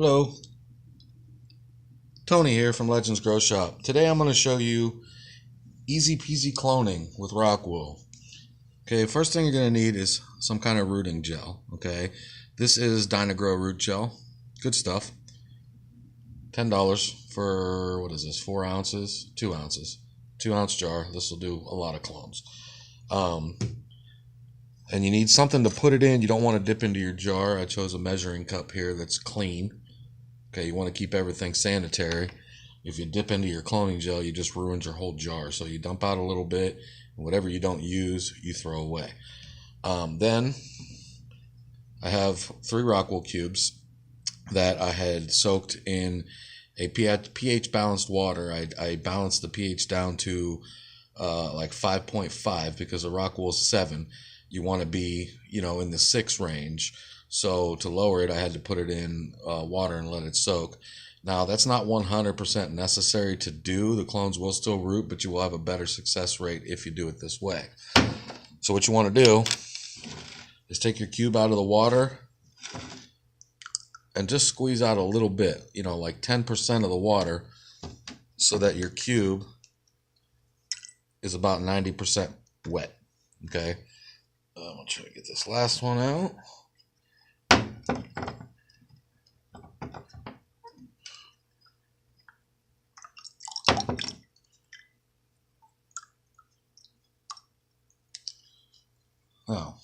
Hello, Tony here from Legends Grow Shop. Today I'm going to show you easy peasy cloning with rockwool. Okay, first thing you're going to need is some kind of rooting gel. Okay, this is Dynagrow root gel. Good stuff. $10 for, what is this, 4 ounces? 2 ounces. 2-ounce jar. This will do a lot of clones. And you need something to put it in. You don't want to dip into your jar. I chose a measuring cup here that's clean. Okay, you want to keep everything sanitary. If you dip into your cloning gel, you just ruined your whole jar. So you dump out a little bit, and whatever you don't use, you throw away. Then I have 3 rockwool cubes that I had soaked in a pH balanced water. I balanced the pH down to like 5.5 because the rockwool is 7. You want to be, in the 6 range. So to lower it, I had to put it in water and let it soak. Now, that's not 100% necessary to do. The clones will still root, but you will have a better success rate if you do it this way. So what you want to do is take your cube out of the water and just squeeze out a little bit, like 10% of the water, so that your cube is about 90% wet. Okay? I'm going to try to get this last one out. Now,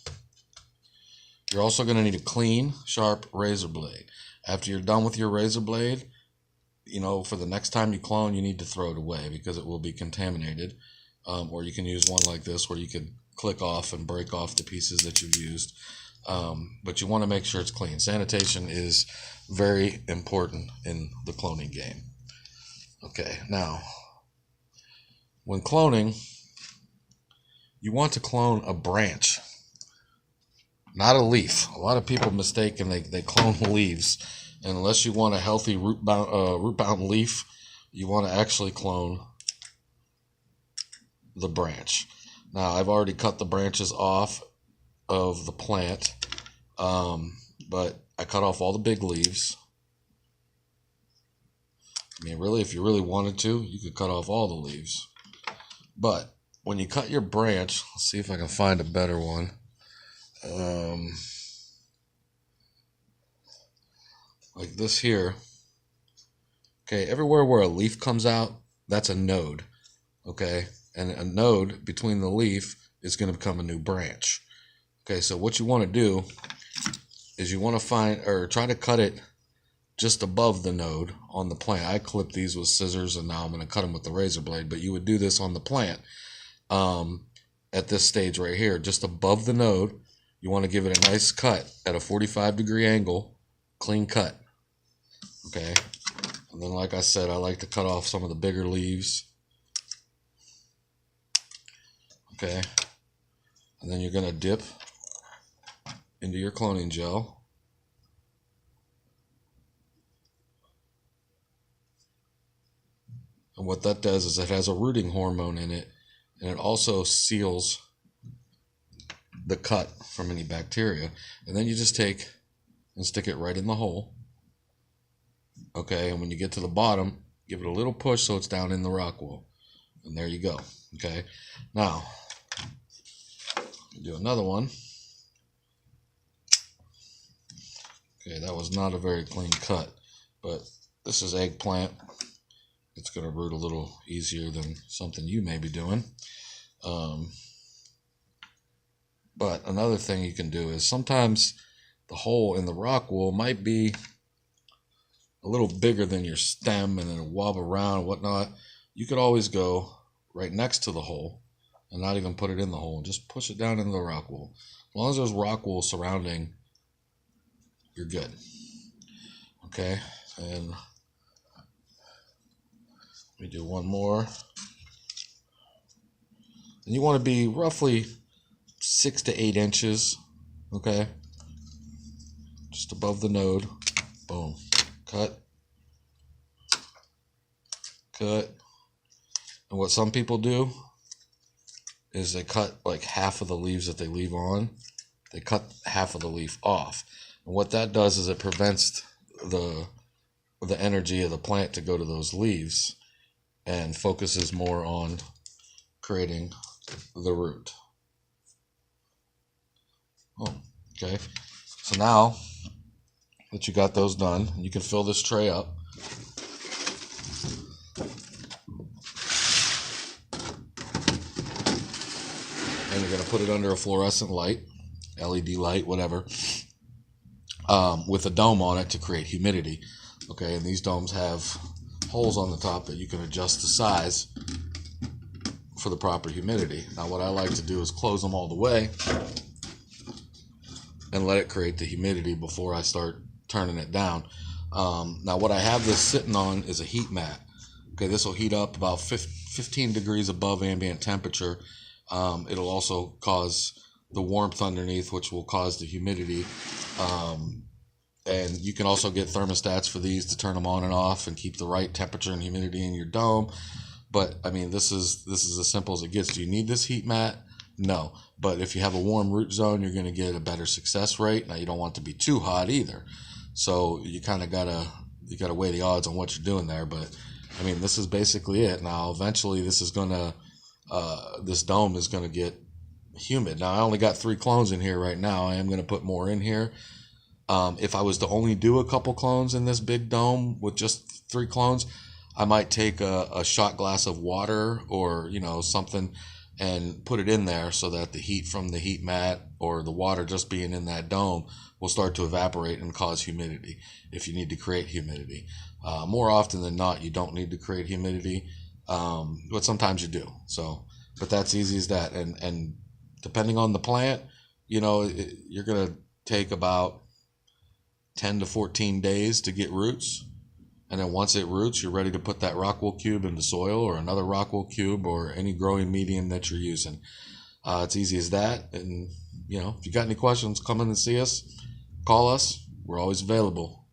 you're also going to need a clean, sharp razor blade. After you're done with your razor blade, for the next time you clone, you need to throw it away because it will be contaminated. Or you can use one like this where you can click off and break off the pieces that you've used. But you want to make sure it's clean. Sanitation is very important in the cloning game. Okay, now, when cloning, you want to clone a branch, not a leaf. A lot of people mistake and they clone leaves. And unless you want a healthy root-bound leaf, you want to actually clone the branch. Now, I've already cut the branches off of the plant, but I cut off all the big leaves. Really, if you really wanted to, you could cut off all the leaves. But when you cut your branch, let's see if I can find a better one. Like this here. Okay, everywhere where a leaf comes out, that's a node. Okay, and a node between the leaf is going to become a new branch. Okay, so what you want to do is you want to find or try to cut it just above the node on the plant. I clipped these with scissors and now I'm going to cut them with the razor blade, but you would do this on the plant at this stage right here, just above the node. You want to give it a nice cut at a 45-degree angle, clean cut. Okay, and then like I said, I like to cut off some of the bigger leaves. Okay, and then you're going to dip into your cloning gel. And what that does is it has a rooting hormone in it, and it also seals the cut from any bacteria. And then you just take and stick it right in the hole. Okay, and when you get to the bottom, give it a little push so it's down in the rockwool. And there you go. Okay, now do another one. Okay, that was not a very clean cut, but this is eggplant. It's going to root a little easier than something you may be doing. But another thing you can do is sometimes the hole in the rockwool might be a little bigger than your stem and it'll wobble around and whatnot. You could always go right next to the hole and not even put it in the hole and just push it down into the rockwool. As long as there's rockwool surrounding, you're good. Okay, and let me do one more. And you want to be roughly 6 to 8 inches, okay? Just above the node. Boom. Cut. Cut. And what some people do is they cut like half of the leaves that they leave on. They cut half of the leaf off. And what that does is it prevents the the energy of the plant to go to those leaves and focuses more on creating the root. Oh, okay. So now that you got those done, you can fill this tray up. And you're going to put it under a fluorescent light, LED light, whatever, with a dome on it to create humidity. Okay, and these domes have holes on the top that you can adjust the size for the proper humidity. Now what I like to do is close them all the way and let it create the humidity before I start turning it down. Now what I have this sitting on is a heat mat. Okay, this will heat up about 15 degrees above ambient temperature. It'll also cause the warmth underneath, which will cause the humidity. And you can also get thermostats for these to turn them on and off and keep the right temperature and humidity in your dome. But I mean, this is as simple as it gets. Do you need this heat mat? No. But if you have a warm root zone, you're going to get a better success rate. Now you don't want it to be too hot either. So you kind of gotta weigh the odds on what you're doing there. But I mean, this is basically it. Now eventually this dome is gonna get humid. Now I only got 3 clones in here right now. I am gonna put more in here. If I was to only do a couple clones in this big dome with just 3 clones, I might take a shot glass of water or something and put it in there so that the heat from the heat mat or the water just being in that dome will start to evaporate and cause humidity if you need to create humidity. More often than not, you don't need to create humidity, but sometimes you do. But that's easy as that. And depending on the plant, you're going to take about 10 to 14 days to get roots. And then once it roots, you're ready to put that rockwool cube into soil or another rockwool cube or any growing medium that you're using. It's easy as that. And, if you got any questions, come in and see us. Call us. We're always available.